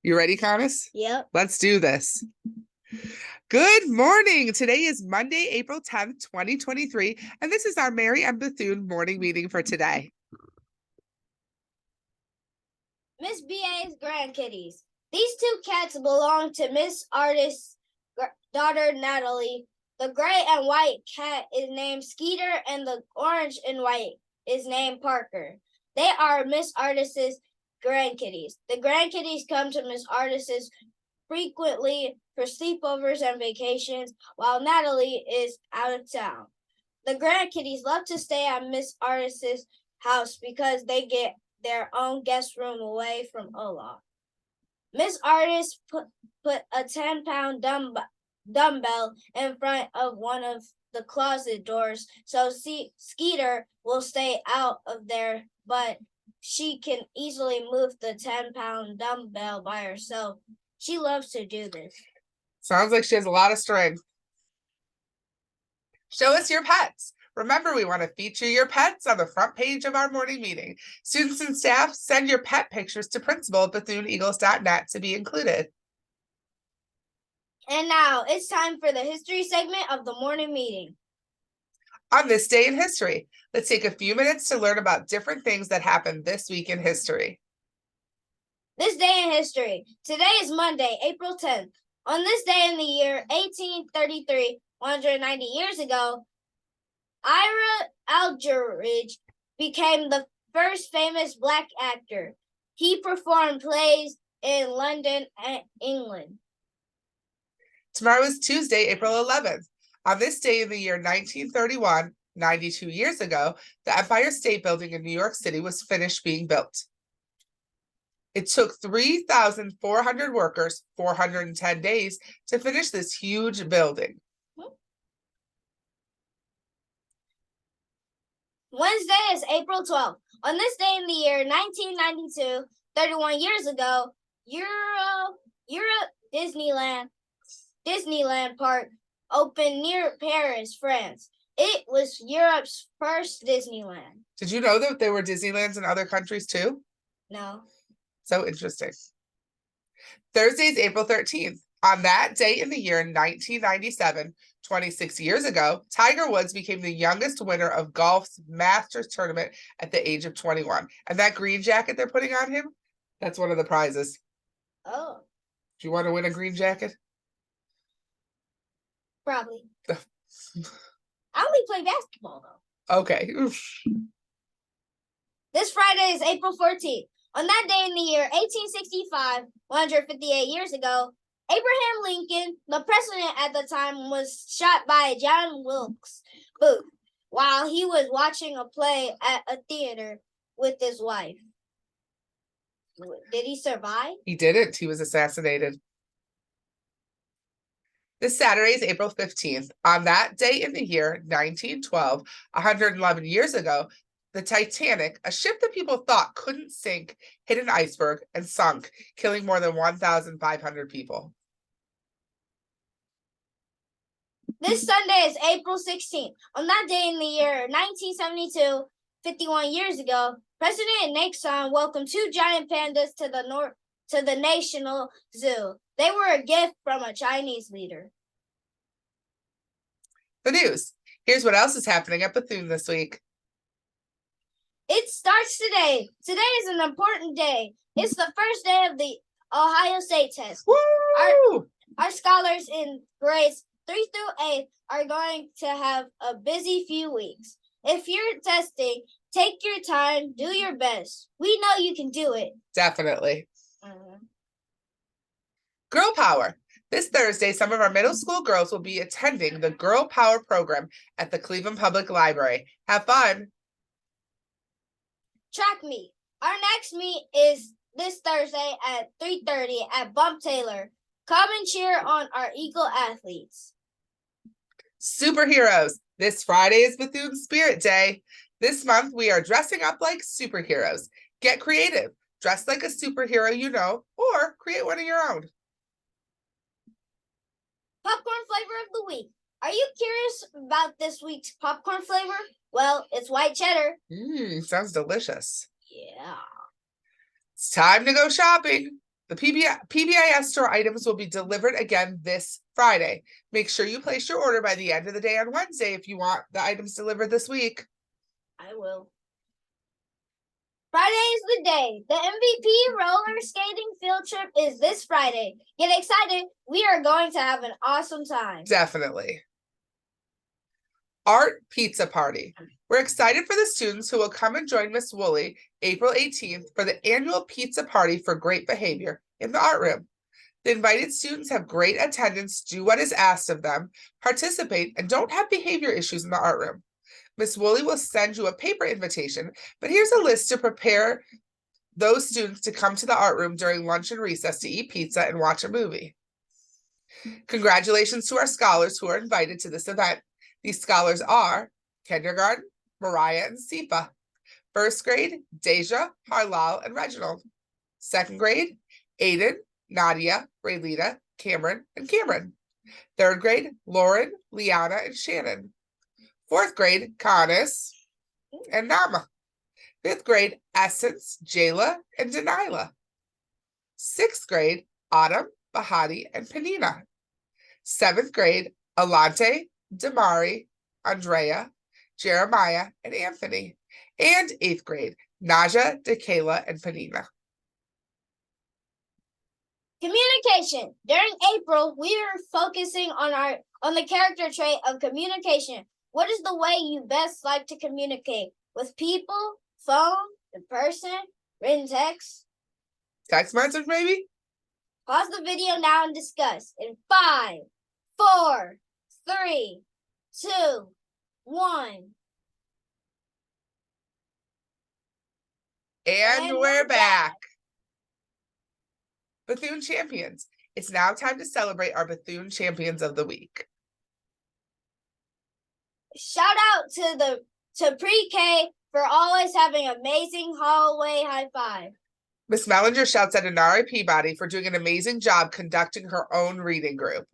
You ready, Connis? Yep. Let's do this. Good morning. Today is Monday, April 10th, 2023, and this is our Mary and Bethune morning meeting for today. Miss B.A.'s grandkitties. These two cats belong to Miss Artist's daughter, Natalie. The gray and white cat is named Skeeter, and the orange and white is named Parker. They are Miss Artist's grandkitties. The grandkitties come to Miss Artist's frequently for sleepovers and vacations, while Natalie is out of town. The grandkitties love to stay at Miss Artist's house because they get their own guest room away from Olaf. Miss Artist put a 10-pound dumbbell in front of one of the closet doors so Skeeter will stay out of there, but she can easily move the 10-pound dumbbell by herself. She loves to do this. Sounds like she has a lot of strength. Show us your pets. Remember, we want to feature your pets on the front page of our morning meeting. Students and staff, send your pet pictures to principal@BethuneEagles.net to be included. And now it's time for the history segment of the morning meeting. On this day in history, let's take a few minutes to learn about different things that happened this week in history. This day in history. Today is Monday, April 10th. On this day in the year 1833, 190 years ago, Ira Aldridge became the first famous Black actor. He performed plays in London and England. Tomorrow is Tuesday, April 11th. On this day in the year 1931, 92 years ago, the Empire State Building in New York City was finished being built. It took 3,400 workers 410 days to finish this huge building. Wednesday is April 12th. On this day in the year 1992, 31 years ago, Disneyland Park opened near Paris, France. It was Europe's first Disneyland. Did you know that there were Disneylands in other countries too? No. So interesting. Thursday is April 13th. On that day in the year 1997, 26 years ago, Tiger Woods became the youngest winner of golf's Masters tournament at the age of 21. And that green jacket they're putting on him, that's one of the prizes. Oh. Do you want to win a green jacket? Probably. I only play basketball, though. Okay. This Friday is April 14th. On that day in the year 1865, 158 years ago, Abraham Lincoln, the president at the time, was shot by John Wilkes Booth while he was watching a play at a theater with his wife. Did he survive? He didn't. He was assassinated. This Saturday is April 15th. On that day in the year 1912, 111 years ago, the Titanic, a ship that people thought couldn't sink, hit an iceberg and sunk, killing more than 1,500 people. This Sunday is April 16th. On that day in the year 1972, 51 years ago, President Nixon welcomed two giant pandas to the National Zoo. They were a gift from a Chinese leader. The news. Here's what else is happening at Bethune this week. It starts today. Today is an important day. It's the first day of the Ohio State test. Woo! Our scholars in grades 3 through 8 are going to have a busy few weeks. If you're testing, take your time, do your best. We know you can do it. Definitely. Girl Power. This Thursday, some of our middle school girls will be attending the Girl Power program at the Cleveland Public Library. Have fun. Track meet. Our next meet is this Thursday at 3:30 at Bump Taylor. Come and cheer on our Eagle athletes. Superheroes. This Friday is Bethune Spirit Day. This month, we are dressing up like superheroes. Get creative. Dress like a superhero you know, or create one of your own. Popcorn flavor of the week. Are you curious about this week's popcorn flavor? Well, it's white cheddar. Sounds delicious. Yeah. It's time to go shopping. The PBIS store items will be delivered again this Friday. Make sure you place your order by the end of the day on Wednesday if you want the items delivered this week. I will. Friday is the day. The MVP roller skating field trip is this Friday. Get excited. We are going to have an awesome time. Definitely. Art Pizza Party. We're excited for the students who will come and join Miss Woolley April 18th for the annual pizza party for great behavior in the art room. The invited students have great attendance, do what is asked of them, participate, and don't have behavior issues in the art room. Miss Woolley will send you a paper invitation, but here's a list to prepare those students to come to the art room during lunch and recess to eat pizza and watch a movie. Congratulations to our scholars who are invited to this event. These scholars are kindergarten, Mariah and Sifa. First grade, Deja, Harlal, and Reginald. Second grade, Aiden, Nadia, Raylita, Cameron, and Cameron. Third grade, Lauren, Liana, and Shannon. Fourth grade, Kanis and Nama. Fifth grade, Essence, Jayla, and Denilah. Sixth grade, Autumn, Bahati, and Panina. Seventh grade, Alante, Damari, Andrea, Jeremiah, and Anthony. And eighth grade, Naja, DeKayla, and Panina. Communication. During April, we are focusing on the character trait of communication. What is the way you best like to communicate? With people, phone, in person, written text? Text message, maybe? Pause the video now and discuss. In 5, 4, 3, 2, 1. And we're back. Bethune Champions. It's now time to celebrate our Bethune Champions of the Week. Shout out to Pre-K for always having amazing hallway high five. Miss Mellinger shouts at Inari Peabody for doing an amazing job conducting her own reading group.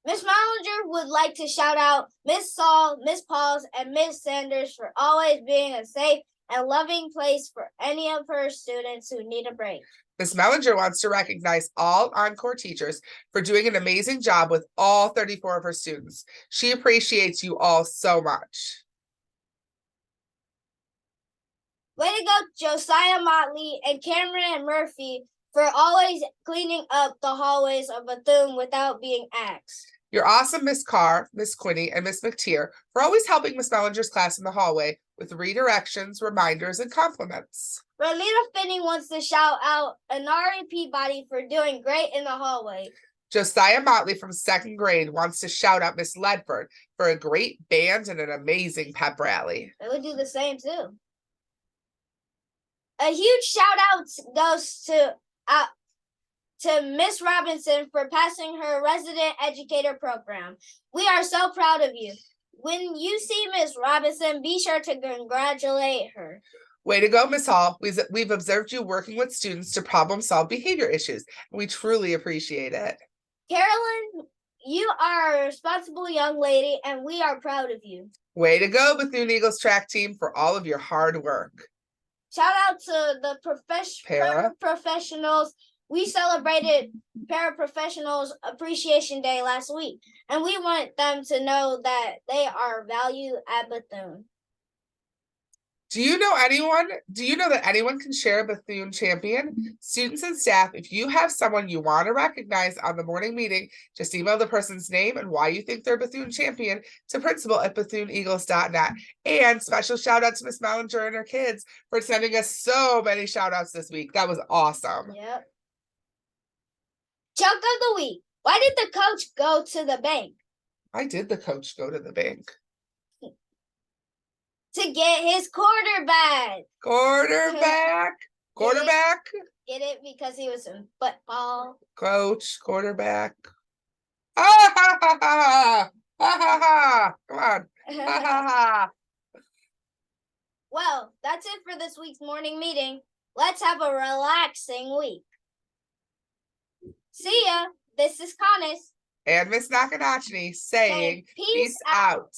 Miss Mellinger would like to shout out Miss Saul, Miss Pauls, and Miss Sanders for always being a safe and loving place for any of her students who need a break. Miss Mellinger wants to recognize all Encore teachers for doing an amazing job with all 34 of her students. She appreciates you all so much. Way to go, Josiah Motley and Cameron Murphy, for always cleaning up the hallways of Bethune without being asked. You're awesome, Miss Carr, Miss Quinney, and Miss McTeer for always helping Miss Mellinger's class in the hallway with redirections, reminders, and compliments. Rolita Finney wants to shout out Inari Peabody for doing great in the hallway. Josiah Motley from second grade wants to shout out Miss Ledford for a great band and an amazing pep rally. I would do the same too. A huge shout out goes to Miss Robinson for passing her resident educator program. We are so proud of you. When you see Miss Robinson, be sure to congratulate her. Way to go, Miss Hall. We've observed you working with students to problem solve behavior issues. We truly appreciate it. Carolyn, you are a responsible young lady, and we are proud of you. Way to go, Bethune Eagles track team, for all of your hard work. Shout out to the paraprofessionals. We celebrated Paraprofessionals Appreciation Day last week, and we want them to know that they are valued at Bethune. Do you know that anyone can share a Bethune champion? Students and staff, if you have someone you want to recognize on the morning meeting, just email the person's name and why you think they're Bethune champion to principal@BethuneEagles.net. And special shout out to Miss Mellinger and her kids for sending us so many shout outs this week. That was awesome. Yep. Joke of the week. Why did the coach go to the bank? Why did the coach go to the bank? To get his quarterback. Quarterback. Get it? Because he was in football. Coach, quarterback. Ah, ha, ha, ha, ha, ha, ha. Come on. Ha, ha, ha. Well, that's it for this week's morning meeting. Let's have a relaxing week. See ya. This is Kanis. And Miss Nakanichini saying, peace out.